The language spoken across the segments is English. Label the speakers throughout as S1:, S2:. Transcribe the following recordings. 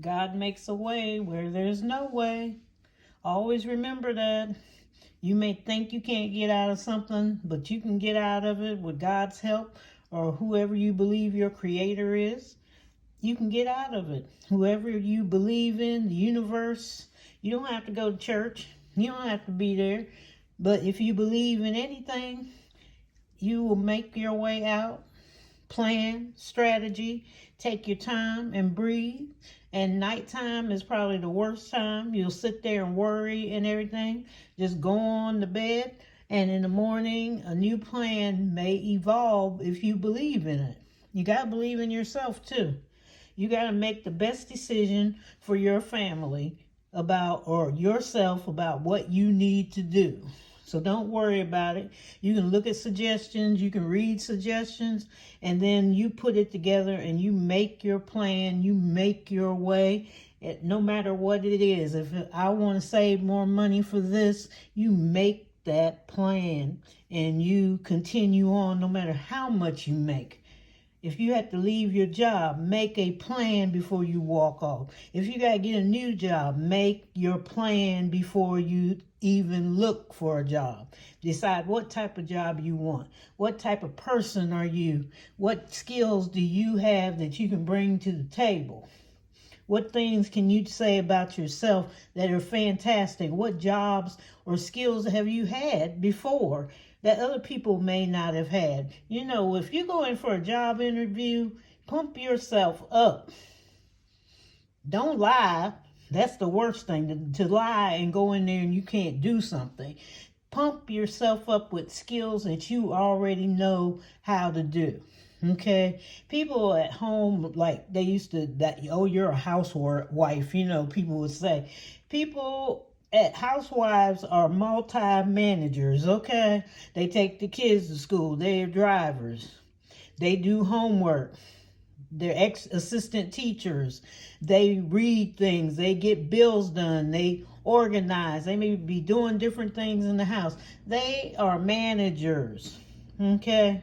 S1: God makes a way where there's no way. Always remember that. You may think you can't get out of something, but you can get out of it with God's help, or whoever you believe your creator is. You can get out of it. Whoever you believe in, the universe. You don't have to go to church. You don't have to be there. But if you believe in anything, you will make your way out. Plan, strategy, take your time and breathe. And nighttime is probably the worst time. You'll sit there and worry and everything. Just go on to bed. And in the morning, a new plan may evolve if you believe in it. You got to believe in yourself too. You got to make the best decision for your family or yourself about what you need to do. So don't worry about it. You can look at suggestions, you can read suggestions, and then you put it together and you make your plan, you make your way, no matter what it is. If I want to save more money for this, you make that plan and you continue on no matter how much you make. If you have to leave your job, make a plan before you walk off. If you got to get a new job, make your plan before you even look for a job. Decide what type of job you want. What type of person are you? What skills do you have that you can bring to the table? What things can you say about yourself that are fantastic? What jobs or skills have you had before that other people may not have had? You know, if you go in for a job interview, pump yourself up. Don't lie. That's the worst thing, to lie and go in there and you can't do something. Pump yourself up with skills that you already know how to do. Okay, people at home, like they used to, you're a housewife, you know, people would say. People at housewives are multi-managers, okay? They take the kids to school, they're drivers, they do homework, they're assistant teachers, they read things, they get bills done, they organize, they may be doing different things in the house. They are managers, okay?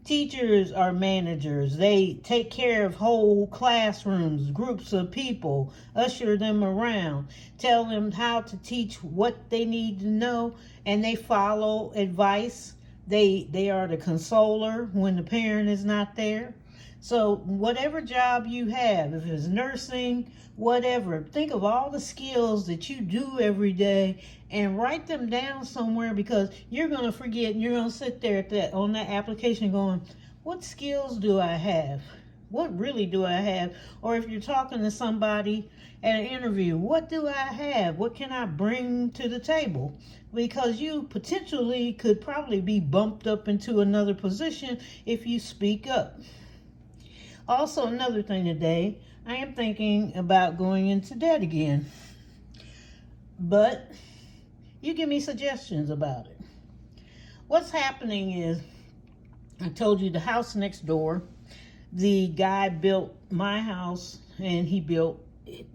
S1: Teachers are managers. They take care of whole classrooms, groups of people, usher them around, tell them how to teach, what they need to know, and they follow advice. They are the consoler when the parent is not there. So whatever job you have, if it's nursing, whatever, think of all the skills that you do every day and write them down somewhere, because you're going to forget and you're going to sit there on that application going, what skills do I have? What really do I have? Or if you're talking to somebody at an interview, what do I have? What can I bring to the table? Because you potentially could probably be bumped up into another position if you speak up. Also, another thing today, I am thinking about going into debt again. But you give me suggestions about it. What's happening is, I told you the house next door, the guy built my house and he built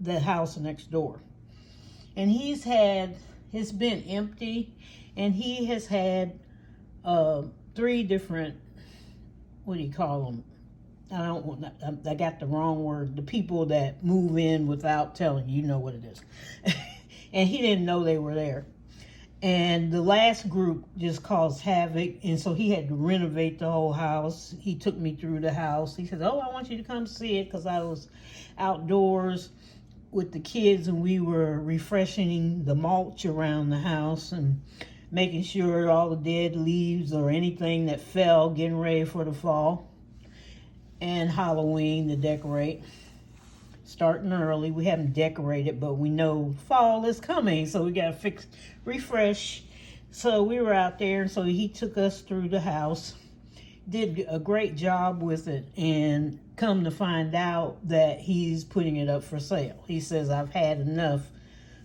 S1: the house next door. And it's been empty, and he has had 3 different, what do you call them? I got the wrong word. The people that move in without telling you, know what it is. And he didn't know they were there. And the last group just caused havoc, and so he had to renovate the whole house. He took me through the house. He said, I want you to come see it, because I was outdoors with the kids and we were refreshing the mulch around the house and making sure all the dead leaves or anything that fell, getting ready for the fall. And Halloween to decorate. Starting early. We haven't decorated, but we know fall is coming, so we got to refresh. So we were out there, and so he took us through the house. Did a great job with it, and come to find out that he's putting it up for sale. He says, I've had enough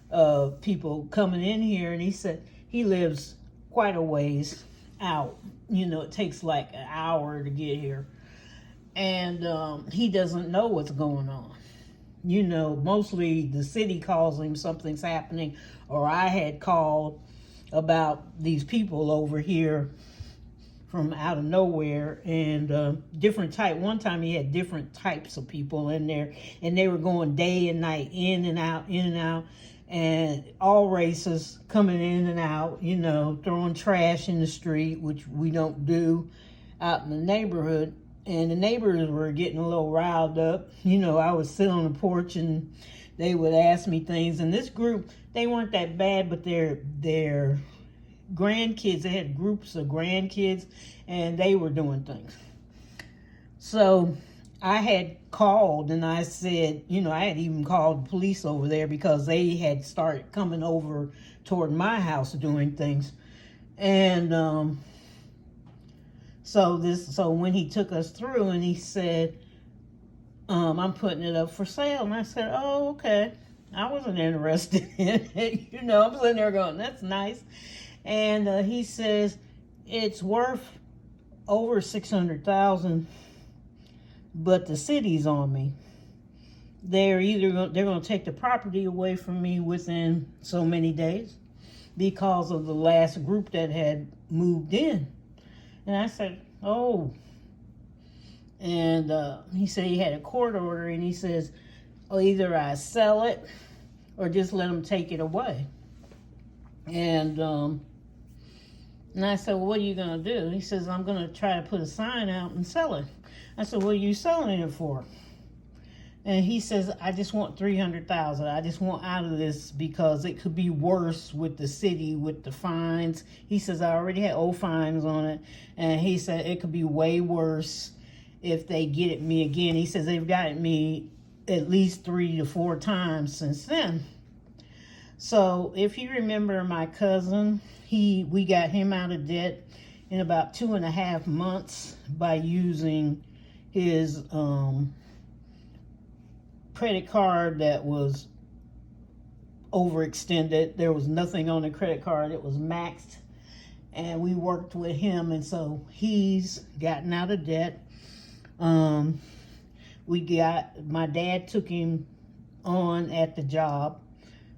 S1: of people coming in here, and he said he lives quite a ways out. You know, it takes like an hour to get here. And he doesn't know what's going on. You know, mostly the city calls him, something's happening, or I had called about these people over here from out of nowhere, and different type. One time he had different types of people in there, and they were going day and night, in and out, in and out, and all races coming in and out, you know, throwing trash in the street, which we don't do out in the neighborhood. And the neighbors were getting a little riled up. You know, I would sit on the porch and they would ask me things. And this group, they weren't that bad, but they're grandkids. They had groups of grandkids, and they were doing things. So I had called and I said, you know, I had even called the police over there because they had started coming over toward my house doing things. And so when he took us through and he said, I'm putting it up for sale. And I said, oh, okay. I wasn't interested in it. You know, I'm sitting there going, that's nice. And he says, it's worth over $600,000, but the city's on me. They're going to take the property away from me within so many days because of the last group that had moved in. And I said, oh. And he said he had a court order, and he says, oh, either I sell it or just let them take it away. And I said, well, what are you going to do? He says, I'm going to try to put a sign out and sell it. I said, what are you selling it for? And he says, I just want $300,000. I just want out of this because it could be worse with the city, with the fines. He says, I already had old fines on it. And he said, it could be way worse if they get at me again. He says, they've gotten me at least 3 to 4 times since then. So if you remember my cousin, we got him out of debt in about 2.5 months by using his credit card that was overextended. There was nothing on the credit card. It was maxed. And we worked with him, and so he's gotten out of debt. My dad took him on at the job,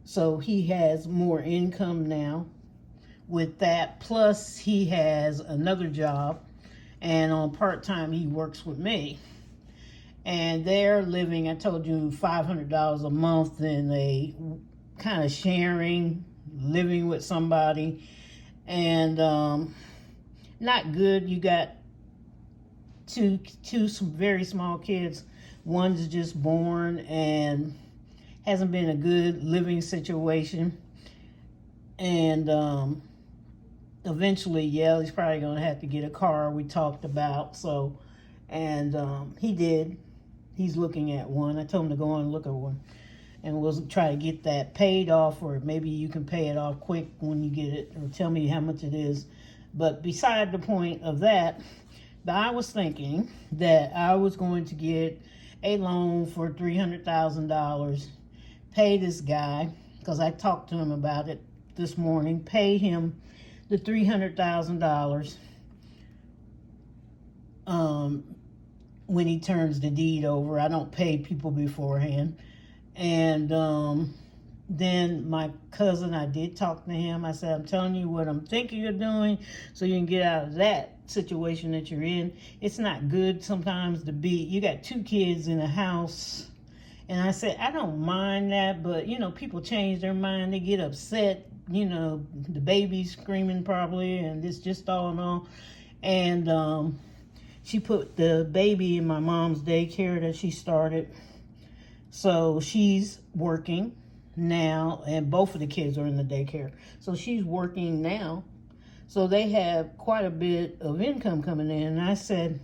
S1: so he has more income now with that. Plus he has another job, and on part-time he works with me. And they're living, I told you, $500 a month, and they kind of sharing, living with somebody. And not good. You got two very small kids. One's just born and hasn't been a good living situation. And eventually, yeah, he's probably going to have to get a car, we talked about. So, and he did. He's looking at one. I told him to go on and look at one. And we'll try to get that paid off, or maybe you can pay it off quick when you get it, or tell me how much it is. But beside the point of that, I was thinking that I was going to get a loan for $300,000, pay this guy, because I talked to him about it this morning, pay him the $300,000 when he turns the deed over. I don't pay people beforehand. And then my cousin, I did talk to him. I said, I'm telling you what I'm thinking of doing so you can get out of that situation that you're in. It's not good sometimes to be, you got 2 kids in a house. And I said, I don't mind that, but, you know, people change their mind. They get upset, you know, the baby's screaming probably, and it's just all in all. And she put the baby in my mom's daycare that she started. So she's working now, and both of the kids are in the daycare. So she's working now. So they have quite a bit of income coming in. And I said,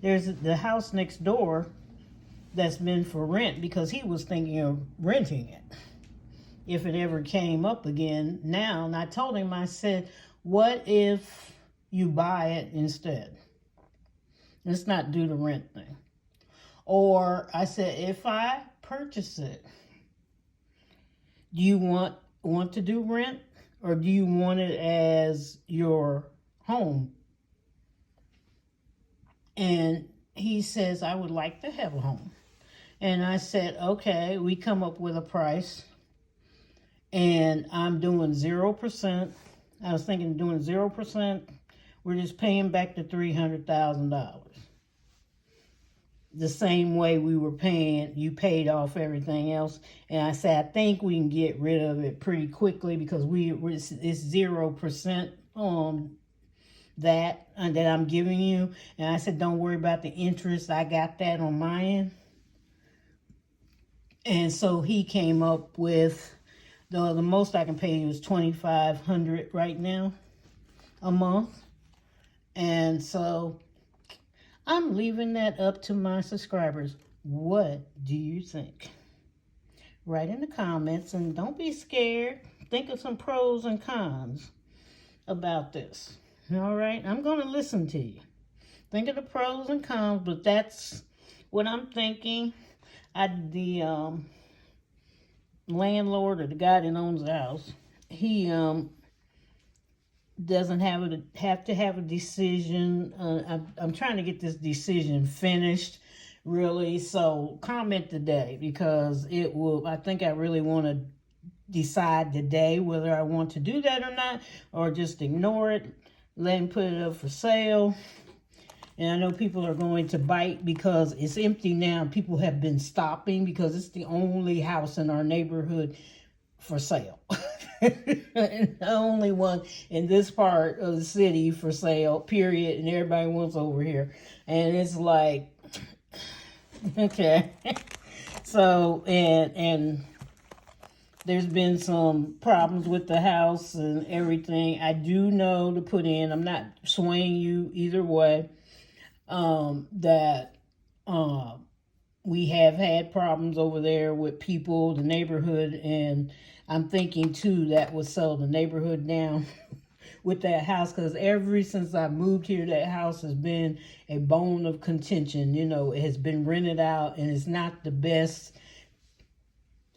S1: there's the house next door that's been for rent, because he was thinking of renting it if it ever came up again now. And I told him, I said, what if you buy it instead? Let's not do the rent thing. Or I said, if I purchase it, do you want to do rent, or do you want it as your home? And he says, I would like to have a home. And I said, okay, we come up with a price, and I'm doing 0%. I was thinking doing 0% We're just paying back the $300,000. The same way we were paying, you paid off everything else. And I said, I think we can get rid of it pretty quickly because it's 0% on that I'm giving you. And I said, don't worry about the interest. I got that on my end. And so he came up with the most I can pay you is $2,500 right now a month. And so I'm leaving that up to my subscribers. What do you think? Write in the comments and don't be scared. Think of some pros and cons about this. All right? I'm going to listen to you. Think of the pros and cons, but that's what I'm thinking. The landlord or the guy that owns the house, he doesn't have to have a decision. I'm trying to get this decision finished, really. So comment today because it will. I think I really want to decide today whether I want to do that or not, or just ignore it, let him put it up for sale. And I know people are going to bite because it's empty now. People have been stopping because it's the only house in our neighborhood for sale. The only one in this part of the city for sale, period. And everybody wants over here. And it's like, okay. So, and there's been some problems with the house and everything. I do know to put in, I'm not swaying you either way, that we have had problems over there with people, the neighborhood, and I'm thinking too that would settle the neighborhood down with that house, because since I moved here, that house has been a bone of contention. You know, it has been rented out and it's not the best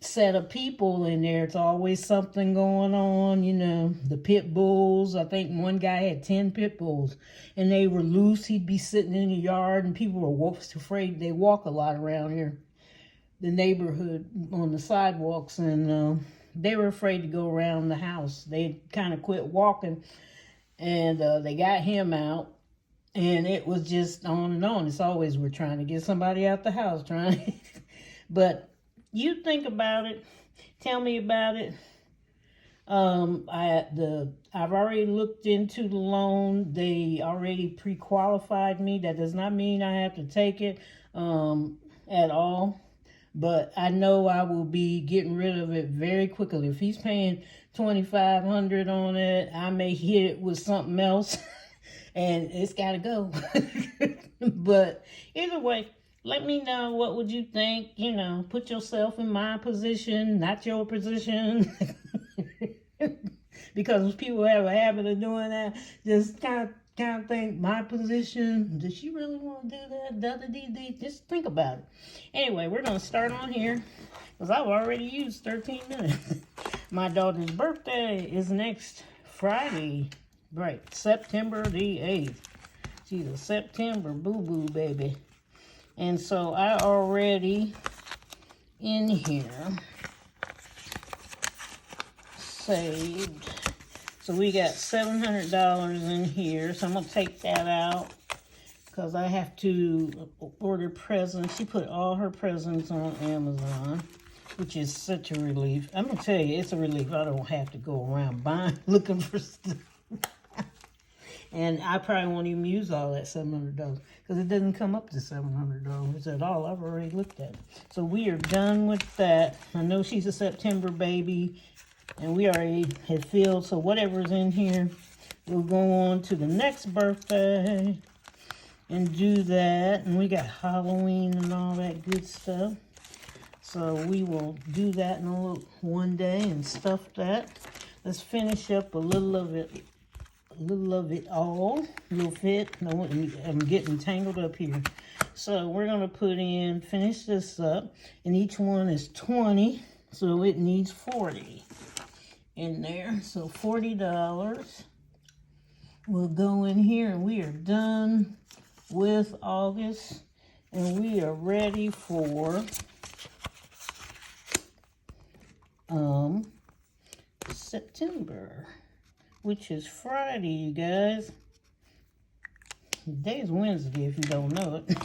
S1: set of people in there. It's always something going on, you know. The pit bulls, I think one guy had 10 pit bulls and they were loose. He'd be sitting in the yard and people were afraid. They walk a lot around here, the neighborhood, on the sidewalks, and they were afraid to go around the house. They kind of quit walking, and they got him out, and it was just on and on. It's always, we're trying to get somebody out the house, but you think about it. Tell me about it. I've already looked into the loan. They already pre-qualified me. That does not mean I have to take it at all. But I know I will be getting rid of it very quickly. If he's paying $2,500 on it, I may hit it with something else, and it's got to go. But either way, let me know, what would you think? You know, put yourself in my position, not your position. Because people have a habit of doing that. Just kind of think, my position, does she really want to do that? Just think about it. Anyway, we're going to start on here because I've already used 13 minutes. My daughter's birthday is next Friday, right, September the 8th. She's a September boo-boo baby. And so I already, in here, saved. So we got $700 in here. So I'm going to take that out because I have to order presents. She put all her presents on Amazon, which is such a relief. I'm going to tell you, it's a relief. I don't have to go around looking for stuff. And I probably won't even use all that $700 because it doesn't come up to $700 at all. I've already looked at it. So we are done with that. I know she's a September baby, and we already had filled. So whatever's in here, we'll go on to the next birthday and do that. And we got Halloween and all that good stuff. So we will do that in one day and stuff that. Let's finish up a little of it. A little of it all will fit. I'm getting tangled up here. So we're going to finish this up. And each one is 20. So it needs 40 in there. So $40 will go in here. And we are done with August. And we are ready for September, which is Friday, you guys. Today is Wednesday, if you don't know it.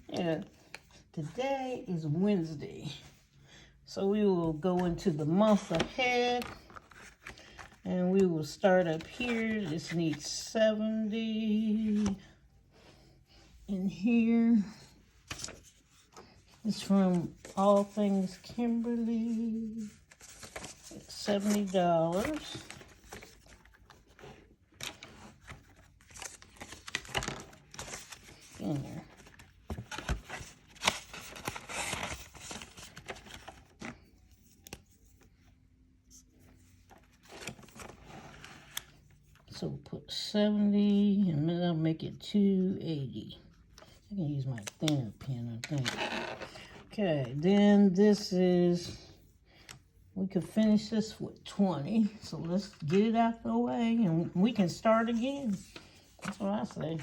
S1: Yeah, today is Wednesday. So we will go into the month ahead. And we will start up here. This needs 70 in here. It's from All Things Kimberly. It's $70 in there. So we'll put 70, and then I'll make it 280. I can use my thinner pen, I think. Okay, then this is, we could finish this with 20. So let's get it out the way, and we can start again. That's what I say.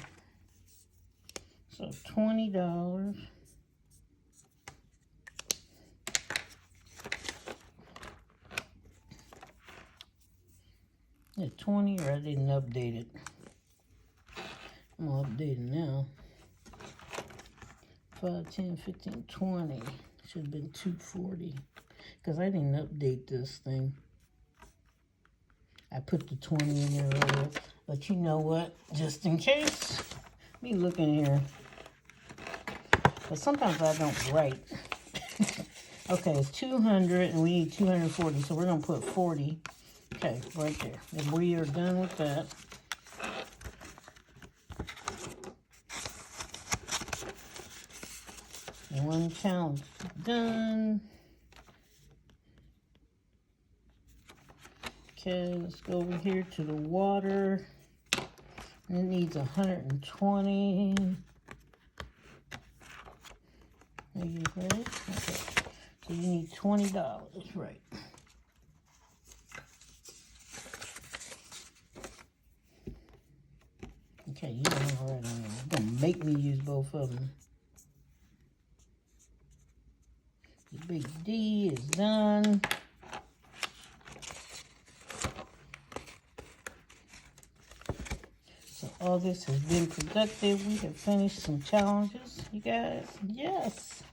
S1: So $20. Yeah, 20, or I didn't update it. I'm gonna update it now. 5, 10, 15, 20. Should have been 240. Because I didn't update this thing. I put the 20 in there earlier. But you know what? Just in case. Let me look in here. But sometimes I don't write. Okay, it's 200 and we need 240. So we're going to put 40. Okay, right there. And we are done with that. One challenge done. Okay, let's go over here to the water. It needs 120. Are you ready? Okay. So you need $20, right? Okay, you know all right. You're gonna make me use both of them. The big D is done. So August has been productive. We have finished some challenges, you guys. Yes.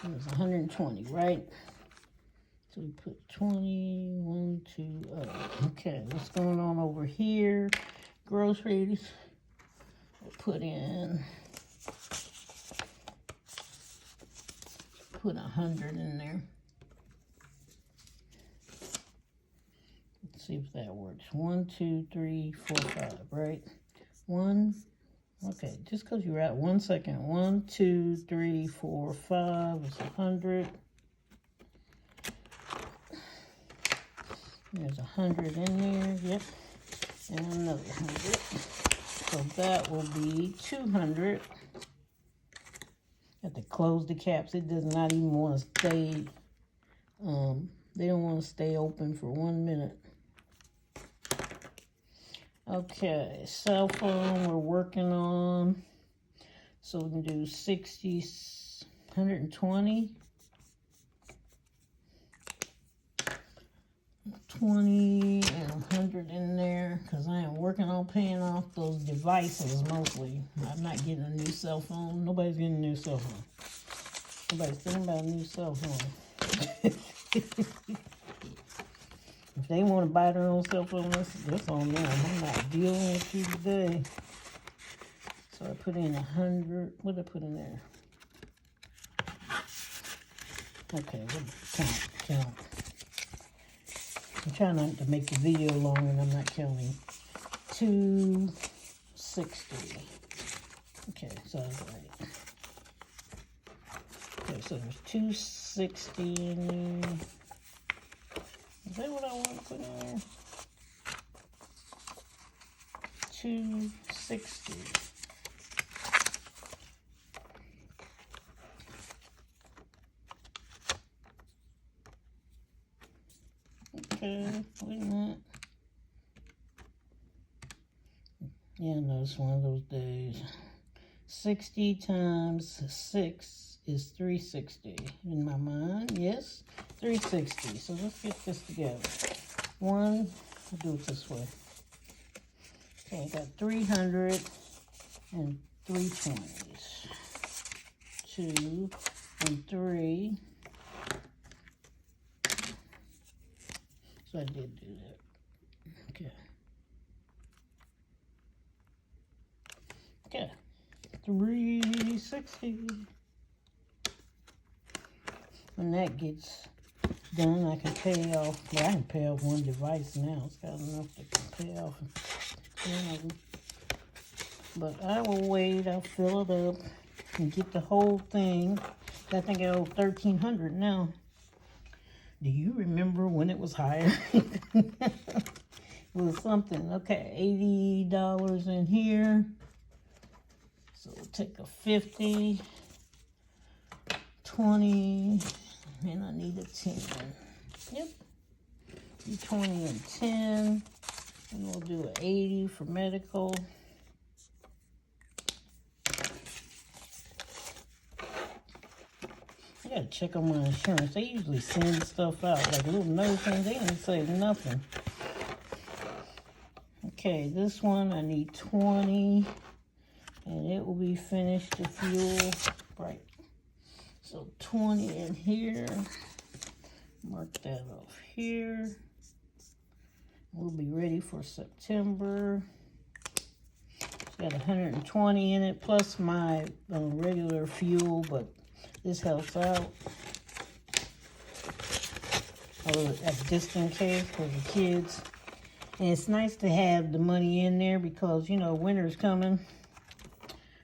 S1: It was 120, right? So we put 20, 1, 2, okay, what's going on over here? Groceries. We'll put in, put 100 in there. Let's see if that works. 1, 2, 3, 4, 5, right? 1, okay, just because you're at 1 second. 1, 2, 3, 4, 5 is 100. There's 100 in there, yep, and another 100. So that will be 200. Have to close the caps. It does not even want to stay, they don't want to stay open for 1 minute. Okay, cell phone we're working on. So we can do 60, 120. 20 and 100 in there, because I am working on paying off those devices mostly. I'm not getting a new cell phone. Nobody's getting a new cell phone. Nobody's thinking about a new cell phone. If they want to buy their own cell phone, that's on them. I'm not dealing with you today. So I put in 100. What did I put in there? Okay, count. I'm trying not to make the video long and I'm not counting. 260. Okay, so that's right. Okay, so there's 260 in there. Is that what I want to put in there? 260. Okay, wait a minute. Yeah, no, it's one of those days. 60 times 6 is $360 in my mind. Yes, $360. So let's get this together. One, I'll do it this way. Okay, I got 300 and 320s. 2 and 3. So I did do that. Okay. Okay. 360. When that gets done, I can pay off. Well, I can pay off one device now. It's got enough to pay off 10 of them. But I will wait. I'll fill it up and get the whole thing. I think I owe $1,300 now. Do you remember when it was higher? It was something. Okay, $80 in here. So we'll take a 50, 20, and I need a 10. Yep. 20 and 10. And we'll do an 80 for medical. I gotta check on my insurance. They usually send stuff out, like little note things. They didn't say nothing. Okay, this one I need 20, and it will be finished to fuel. Right. So 20 in here. Mark that off here. We'll be ready for September. It's got 120 in it, plus my regular fuel, but this helps out. Just in case for the kids. And it's nice to have the money in there because, you know, winter's coming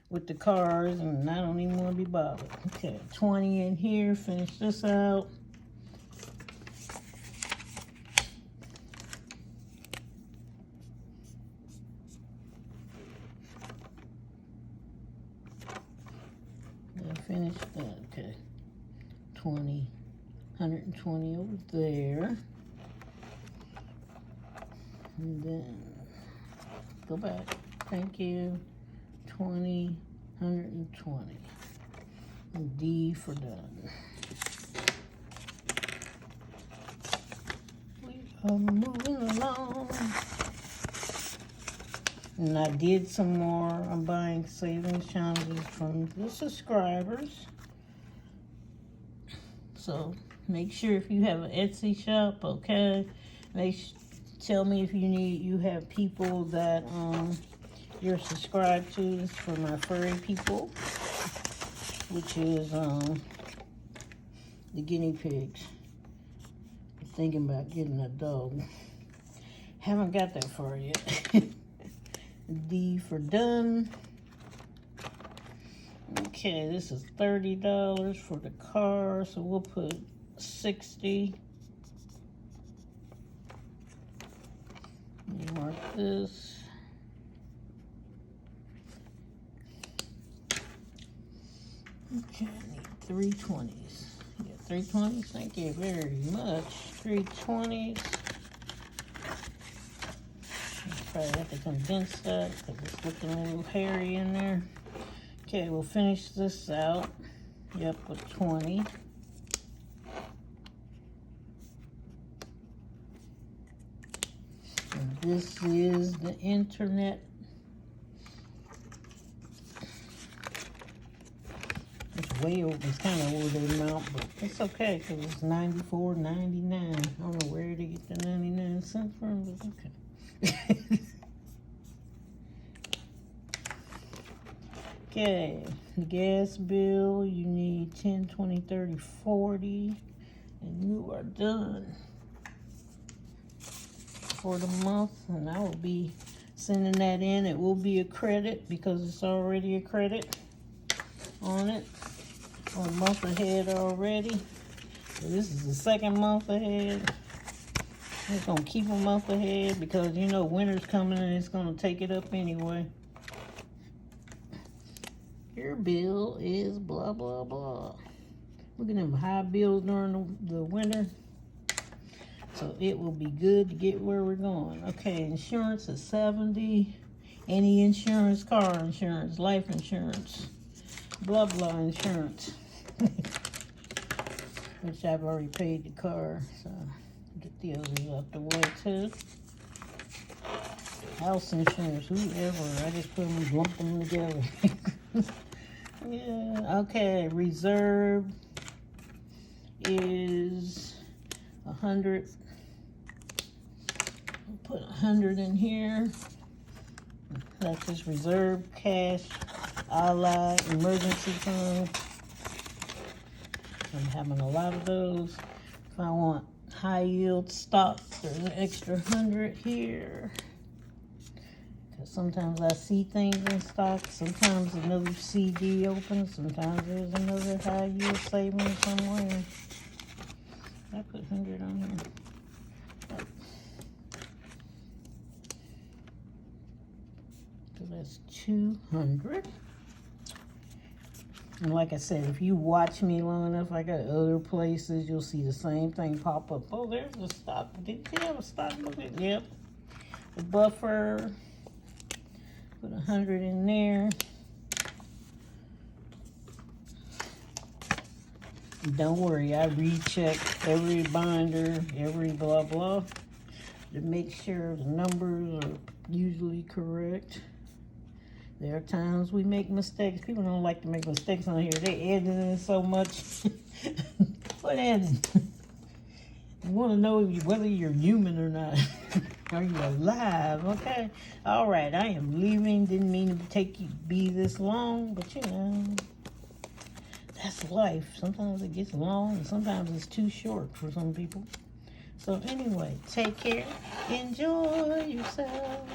S1: with the cars and I don't even want to be bothered. Okay, 20 in here. Finish this out. Finish that. Okay, 20, 120 over there, and then go back. Thank you. 20, 120. And D for done. We are moving along. And I did some more. I'm buying savings challenges from the subscribers. So make sure if you have an Etsy shop, okay, tell me if you have people that you're subscribed to. This is for my furry people, which is the guinea pigs. I'm thinking about getting a dog. Haven't got that far yet. D for done. Okay, this is $30 for the car, so we'll put 60. Mark this. Okay, I need 320s. Yeah, 320s. Thank you very much. 320s. Probably have to condense that because it's looking a little hairy in there. Okay, we'll finish this out. Yep, with 20. And this is the internet. It's way over, it's kind of over the amount, but it's okay because it's $94.99. I don't know where to get the 99 cents from, but okay. Okay, the gas bill, you need 10, 20, 30, 40, and you are done for the month, and I will be sending that in. It will be a credit because it's already a credit on it, or a month ahead already. So this is the second month ahead. It's gonna keep a month ahead because you know winter's coming and it's gonna take it up anyway. Your bill is blah blah blah. Look at them high bills during the winter. So it will be good to get where we're going. Okay, insurance is 70. Any insurance, car insurance, life insurance, blah blah insurance. Which I've already paid the car, so get the others out the way too. House insurance, whoever, I just put them, lump them together. Yeah, okay, reserve is 100. I'll put 100 in here. That's just reserve cash, ally, emergency fund. I'm having a lot of those. If I want high yield stock, there's an extra 100 here. Because sometimes I see things in stock. Sometimes another CD opens. Sometimes there's another high yield savings somewhere. I put 100 on here. So that's 200. And like I said, if you watch me long enough, I got other places, you'll see the same thing pop up. Oh, there's a stock. Did you have a stock market? Yep. The buffer. Put 100 in there. Don't worry, I recheck every binder, every blah blah, to make sure the numbers are usually correct. There are times we make mistakes. People don't like to make mistakes on here. They edit in so much. What edit? You want to know whether you're human or not. Are you alive? Okay. All right. I am leaving. Didn't mean to be this long, but you know, that's life. Sometimes it gets long, and sometimes it's too short for some people. So anyway, take care. Enjoy yourself.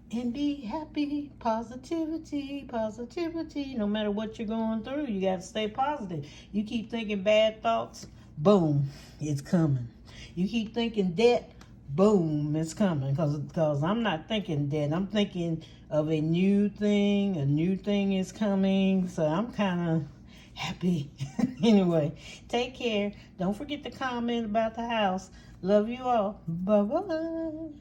S1: And be happy. Positivity, positivity. No matter what you're going through, you got to stay positive. You keep thinking bad thoughts, boom, it's coming. You keep thinking debt, boom, it's coming. Because I'm not thinking debt. I'm thinking of a new thing. A new thing is coming. So I'm kind of happy. Anyway, take care. Don't forget to comment about the house. Love you all. Bye-bye.